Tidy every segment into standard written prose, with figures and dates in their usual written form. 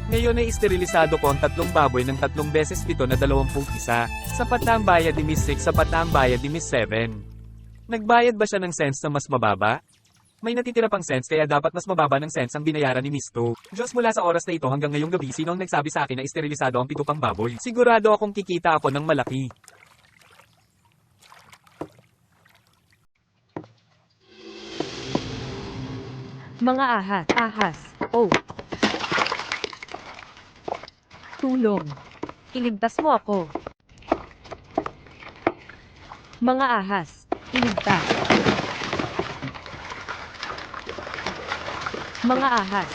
Ngayon ay isterilisado ko ang 3 baboy ng 3 beses 7 na 21. Sapat na ang bayad ni Miss 6, sapat na ang bayad ni Miss 7. Nagbayad ba siya ng cents na mas mababa? May natitira pang cents kaya dapat mas mababa ng cents ang binayaran ni Miss 2. Diyos, mula sa oras na ito hanggang ngayong gabi, sino ang nagsabi sa akin na isterilisado ang 7 pang baboy? Sigurado akong kikita ako ng malaki. Mga ahas. Oh. Tulong. Iligtas mo ako. Mga ahas. Iligtas. Mga ahas.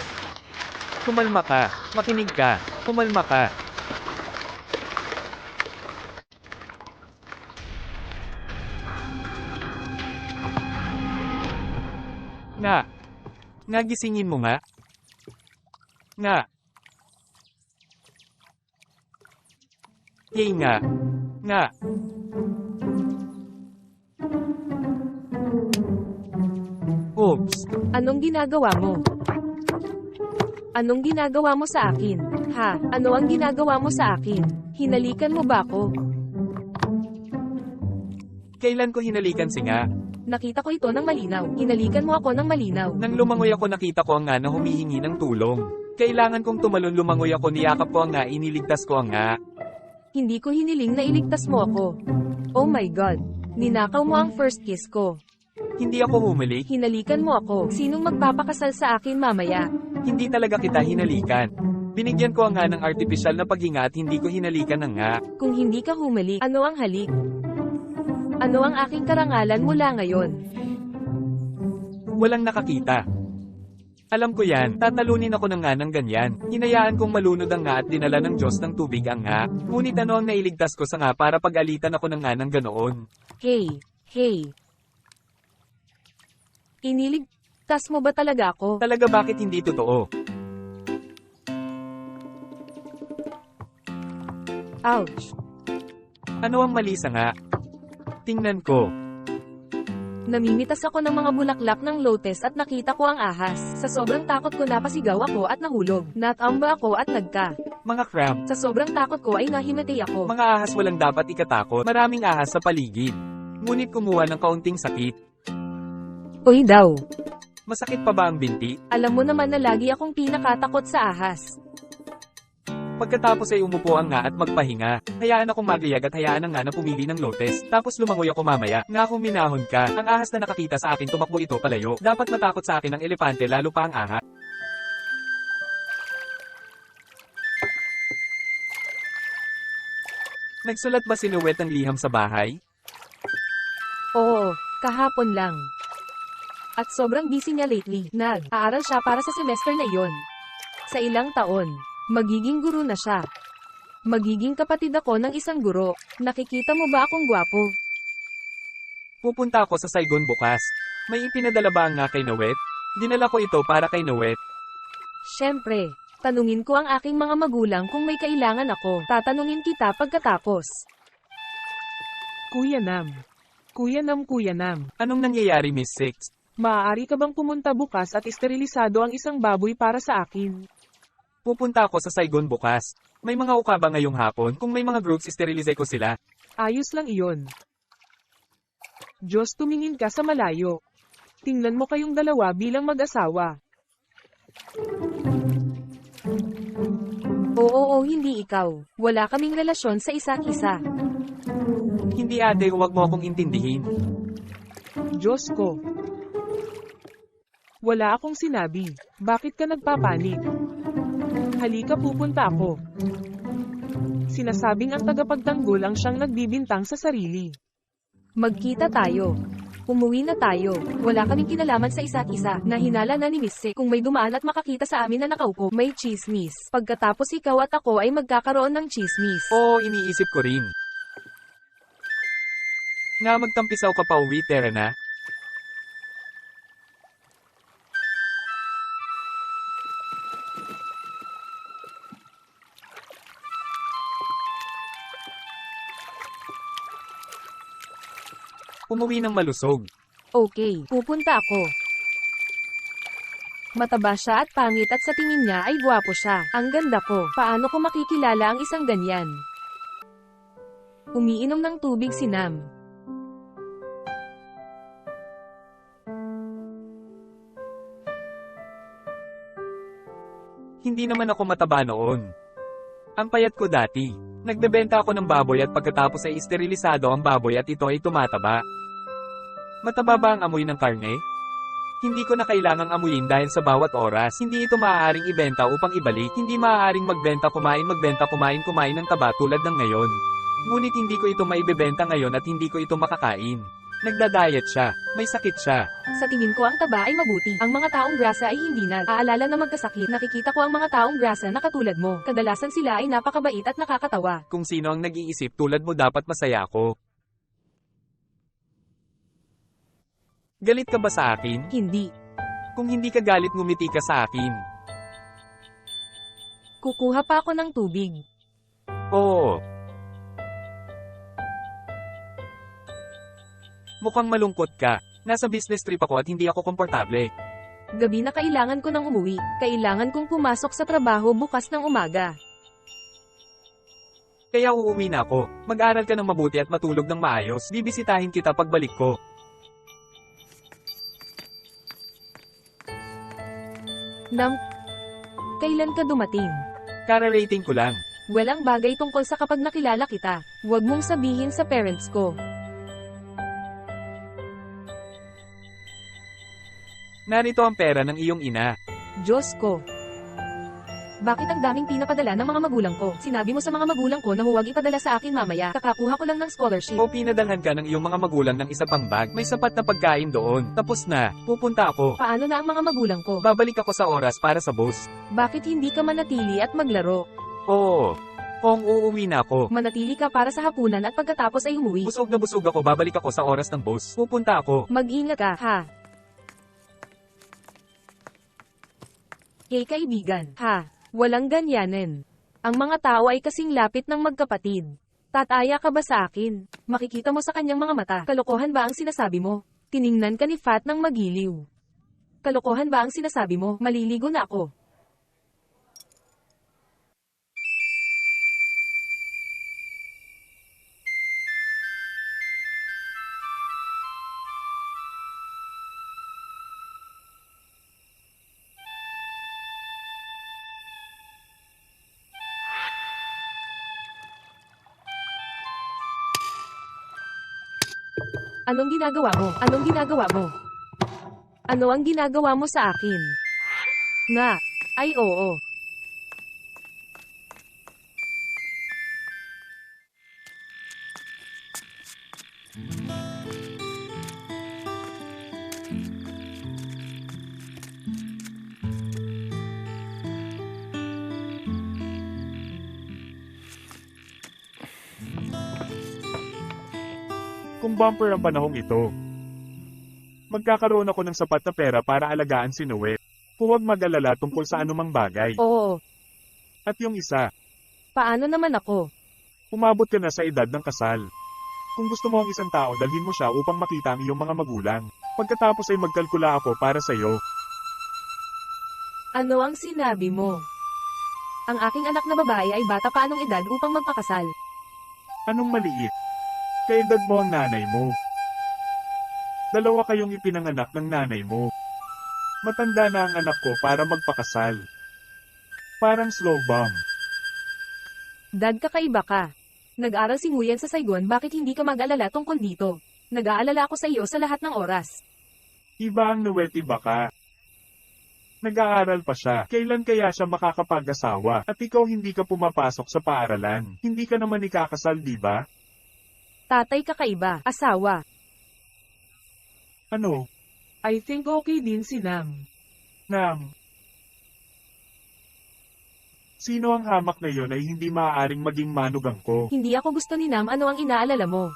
Kumalma ka. Makinig ka. Kumalma ka. Nga gisingin mo nga. Nga. Yay nga. Nga. Oops. Anong ginagawa mo? Anong ginagawa mo sa akin? Ha? Ano ang ginagawa mo sa akin? Hinalikan mo ba ako? Kailan ko hinalikan si nga? Nakita ko ito ng malinaw. Hinalikan mo ako ng malinaw. Nang lumangoy ako nakita ko ang nga na humihingi ng tulong. Kailangan kong tumalon, lumangoy ako, niyakap ko ang nga, iniligtas ko ang nga. Hindi ko hiniling na iligtas mo ako. Oh my God. Ninakaw mo ang first kiss ko. Hindi ako humalik. Hinalikan mo ako. Sinong magpapakasal sa akin mamaya? Hindi talaga kita hinalikan. Binigyan ko ang nga ng artipisyal na paghinga at hindi ko hinalikan ang nga. Kung hindi ka humalik, ano ang halik? Ano ang aking karangalan mula ngayon? Walang nakakita. Alam ko yan, tatalunin ako ng nga ng ganyan. Hinayaan kong malunod ang nga at dinala ng Diyos ng tubig ang nga. Ngunit ano ang nailigtas ko sa nga para pag-alitan ako ng nga ng ganoon? Hey. Iniligtas mo ba talaga ako? Talaga, bakit hindi totoo? Ouch. Ano ang mali sa nga? Tingnan ko. Namimitas ako ng mga bulaklak ng lotus at nakita ko ang ahas. Sa sobrang takot ko napasigaw ako at nahulog. Natamba ako at nagka. Mga crab. Sa sobrang takot ko ay nahimatay ako. Mga ahas walang dapat ikatakot. Maraming ahas sa paligid. Ngunit kumuha ng kaunting sakit. Uy daw. Masakit pa ba ang binti? Alam mo naman na lagi akong pinakatakot sa ahas. Pagkatapos ay umupo ang nga at magpahinga. Hayaan akong magayag at hayaan ang nga na pumili ng lotes. Tapos lumangoy ako mamaya. Nga kung minahon ka. Ang ahas na nakakita sa akin tumakbo ito palayo. Dapat matakot sa akin ang elepante, lalo pa ang ahas. Nagsulat ba si Nuwet ng liham sa bahay? Oo, kahapon lang. At sobrang busy niya lately. Nag-aaral siya para sa semester na iyon. Sa ilang taon, magiging guro na siya. Magiging kapatid ako ng isang guro. Nakikita mo ba akong gwapo? Pupunta ako sa Saigon bukas. May ipinadala ba ang nga kay Nuwet? Dinala ko ito para kay Nuwet. Siyempre, tanungin ko ang aking mga magulang kung may kailangan ako. Tatanungin kita pagkatapos. Kuya Nam. Anong nangyayari, Miss Six? Maaari ka bang pumunta bukas at isterilisado ang isang baboy para sa akin? Pupunta ako sa Saigon bukas. May mga uka ba ngayong hapon? Kung may mga groups, isterilize ko sila. Ayos lang iyon. Diyos, tumingin ka sa malayo. Tingnan mo kayong dalawa bilang mag-asawa. Oo, hindi ikaw. Wala kaming relasyon sa isa't isa. Hindi ate, huwag mo akong intindihin. Diyos ko. Wala akong sinabi. Bakit ka nagpapanik? Halika, pupunta ako. Sinasabing ang tagapagtanggol ang siyang nagbibintang sa sarili. Magkita tayo. Umuwi na tayo. Wala kaming kinalaman sa isa't isa. Nahinala na ni Miss C. Kung may dumaan at makakita sa amin na nakaupo, may chismis. Pagkatapos ikaw at ako ay magkakaroon ng chismis. Oo, iniisip ko rin. Nga magtampisaw ka pa uwi, Tera na? Umuwi ng malusog. Okay, pupunta ako. Mataba siya at pangit at sa tingin niya ay gwapo siya. Ang ganda ko. Paano ko makikilala ang isang ganyan? Umiinom ng tubig si Nam. Hindi naman ako mataba noon. Ang payat ko dati. Nagbebenta ako ng baboy at pagkatapos ay isterilisado ang baboy at ito ay tumataba. Mataba ba ang amoy ng karne? Hindi ko na kailangang amuyin dahil sa bawat oras. Hindi ito maaaring ibenta upang ibalik. Hindi maaaring magbenta kumain ng taba tulad ng ngayon. Ngunit hindi ko ito maibebenta ngayon at hindi ko ito makakain. Nagda-diet siya. May sakit siya. Sa tingin ko ang taba ay mabuti. Ang mga taong grasa ay hindi aalala na magkasakit. Nakikita ko ang mga taong grasa na katulad mo. Kadalasan sila ay napakabait at nakakatawa. Kung sino ang nag-iisip tulad mo dapat masaya ako. Galit ka ba sa akin? Hindi. Kung hindi ka galit ngumiti ka sa akin. Kukuha pa ako ng tubig. Oo. Mukhang malungkot ka. Nasa business trip ako at hindi ako komportable. Gabi na kailangan ko nang umuwi. Kailangan kong pumasok sa trabaho bukas ng umaga. Kaya uuwi na ako. Mag-aral ka ng mabuti at matulog ng maayos. Bibisitahin kita pagbalik ko. Nam, kailan ka dumating? Kara-rating ko lang. Walang bagay tungkol sa kapag nakilala kita. Huwag mong sabihin sa parents ko. Narito ang pera ng iyong ina. Diyos ko. Bakit ang daming pinapadala ng mga magulang ko? Sinabi mo sa mga magulang ko na huwag ipadala sa akin mamaya. Kakakuha ko lang ng scholarship. O pinadalhan ka ng iyong mga magulang ng isa pang bag. May sapat na pagkain doon. Tapos na. Pupunta ako. Paano na ang mga magulang ko? Babalik ako sa oras para sa bus. Bakit hindi ka manatili at maglaro? Oo. Kung uuwi na ako. Manatili ka para sa hapunan at pagkatapos ay umuwi. Busog na busog ako. Babalik ako sa oras ng bus. Pupunta ako. Mag-ingat ka, ha? Hey kaibigan, ha? Walang ganyanin. Ang mga tao ay kasing lapit ng magkapatid. Tataya ka ba sa akin? Makikita mo sa kanyang mga mata. Kalokohan ba ang sinasabi mo? Tiningnan ka ni Fat ng magiliw. Kalokohan ba ang sinasabi mo? Maliligo na ako. Anong ginagawa mo? Anong ginagawa mo? Ano ang ginagawa mo sa akin? Nga. Ay oo. Kung bumper ang panahong ito, magkakaroon ako ng sapat na pera para alagaan si Noe. Huwag mag-alala tungkol sa anumang bagay. Oo. At yung isa, Paano naman ako? umabot ka na sa edad ng kasal. Kung gusto mo ang isang tao, dalhin mo siya upang makita ang iyong mga magulang. Pagkatapos ay magkalkula ako para sa iyo. Ano ang sinabi mo? Ang aking anak na babae ay bata pa anong edad upang magpakasal. Anong maliit? Kaedad mo ang nanay mo. Dalawa kayong ipinanganak ng nanay mo. Matanda na ang anak ko para magpakasal. Parang slow bomb. Dad, kakaiba ka. Nag-aral si Nguyen sa Saigon, bakit hindi ka mag-alala tungkol dito? Nag-aalala ako sa iyo sa lahat ng oras. Iba ang Nuweti baka. Nag-aaral pa siya. Kailan kaya siya makakapag-asawa? At ikaw hindi ka pumapasok sa paaralan. Hindi ka naman ikakasal, di ba? Tatay, kakaiba. Asawa. Ano? I think okay din si Nam. Nam? Sino ang hamak na yon ay hindi maaaring maging manugang ko? Hindi ako gusto ni Nam, ano ang inaalala mo?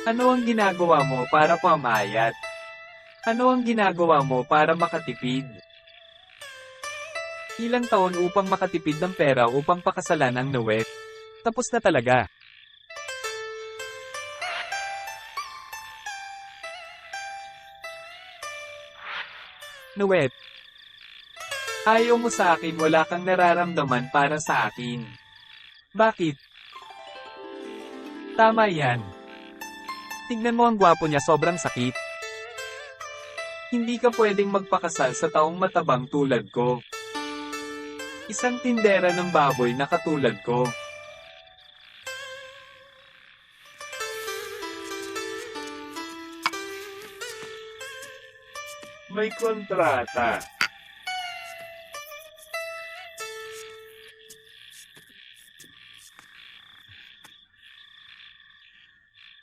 Ano ang ginagawa mo para pamayat? Ano ang ginagawa mo para makatipid? Ilang taon upang makatipid ng pera upang pakasalan ang Noet? Tapos na talaga. Nuwet. Ayaw mo sa akin, wala kang nararamdaman para sa akin. Bakit? Tama yan. Tignan mo ang gwapo niya, sobrang sakit. Hindi ka pwedeng magpakasal sa taong matabang tulad ko. Isang tindera ng baboy na katulad ko. May kontrata.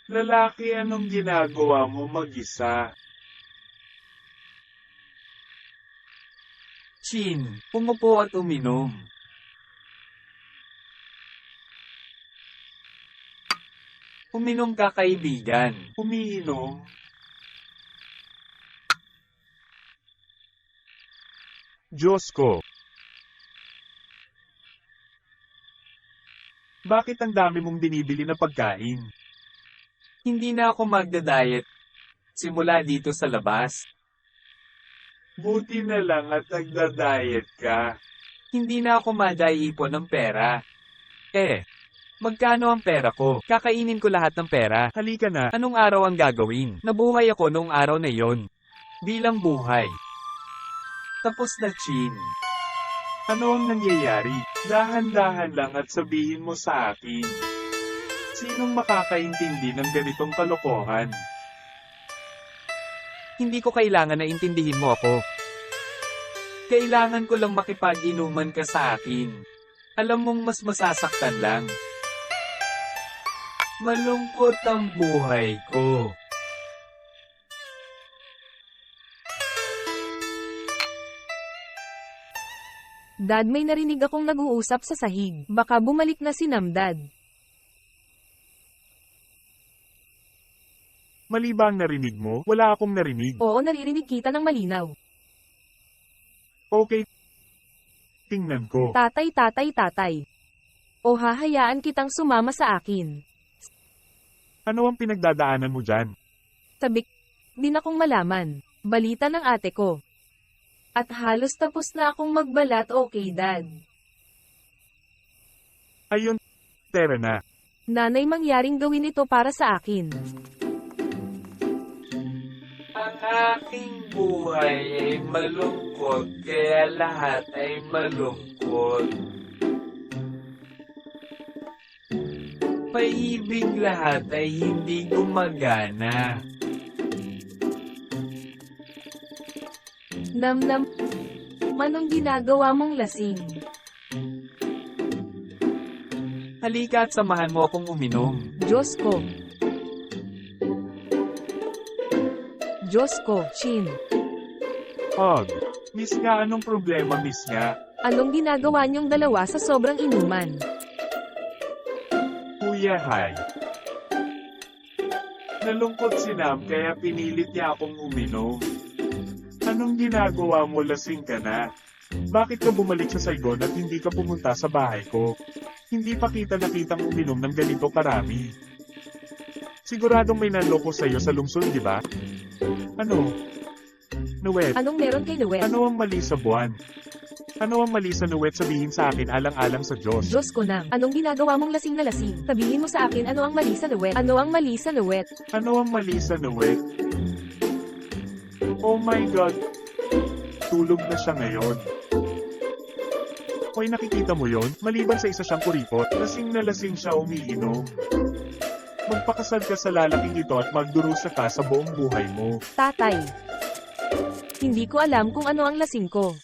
Lalaki, anong ginagawa mo mag-isa? Chin, umupo at uminom. Uminom ka, kaibigan. Umiinom? Diyos ko! Bakit ang dami mong binibili na pagkain? Hindi na ako magda-diet. Simula dito sa labas. Buti na lang at nagda-diet ka. Hindi na ako madai-ipon ng pera. Magkano ang pera ko? Kakainin ko lahat ng pera. Halika na. Anong araw ang gagawin? Nabuhay ako noong araw na yon. Bilang buhay. Tapos na, Chin. Ano ang nangyayari? Dahan-dahan lang at sabihin mo sa akin. Sinong makakaintindi ng ganitong kalokohan? Hindi ko kailangan na intindihin mo ako. Kailangan ko lang makipag-inuman ka sa akin. Alam mong mas masasaktan lang. Malungkot ang buhay ko. Dad, may narinig akong nag-uusap sa sahig. Baka bumalik na si Namdad. Mali ba ang narinig mo? Wala akong narinig. Oo, naririnig kita ng malinaw. Okay. Tingnan ko. Tatay. O hahayaan kitang sumama sa akin. Ano ang pinagdadaanan mo dyan? Tabik din akong malaman. Balita ng ate ko. At halos tapos na akong magbalat, okay, Dad. Ayun, tera na. Nanay, mangyaring gawin ito para sa akin. Ang aking buhay ay malungkot, kaya lahat ay malungkot. Paibig lahat ay hindi gumagana. Namnam, manong ginagawa mong lasing? Halika at samahan mo akong uminom. Diyos ko. Diyos ko, Chin. Miss nga, anong problema, miss nga? Anong ginagawa niyong dalawa sa sobrang inuman? Kuya, hi. Nalungkot si Nam kaya pinilit niya akong uminom. Anong ginagawa mo, lasing ka na? Bakit ka bumalik sa Saigon at hindi ka pumunta sa bahay ko? Hindi pa kita nakitang uminom ng ganito karami. Siguradong may nanloko sa'yo sa lungsod, di ba? Ano? Nuwet, Anong meron kay Noel? ano ang mali sa buwan? Ano ang mali sa Nuwet, sabihin sa akin alang-alang sa Diyos? Diyos ko nang, anong ginagawa mong lasing na lasing? Sabihin mo sa akin ano ang mali sa Nuwet? Ano ang mali sa Nuwet? Ano ang mali sa Nuwet? Oh my God! Tulog na siya ngayon. Hoy, nakikita mo yon? Maliban sa isa siyang kuripot, lasing na lasing siya umiinom. Magpakasal ka sa lalaking ito at magdurusa ka sa buong buhay mo. Tatay. Hindi ko alam kung ano ang lasing ko.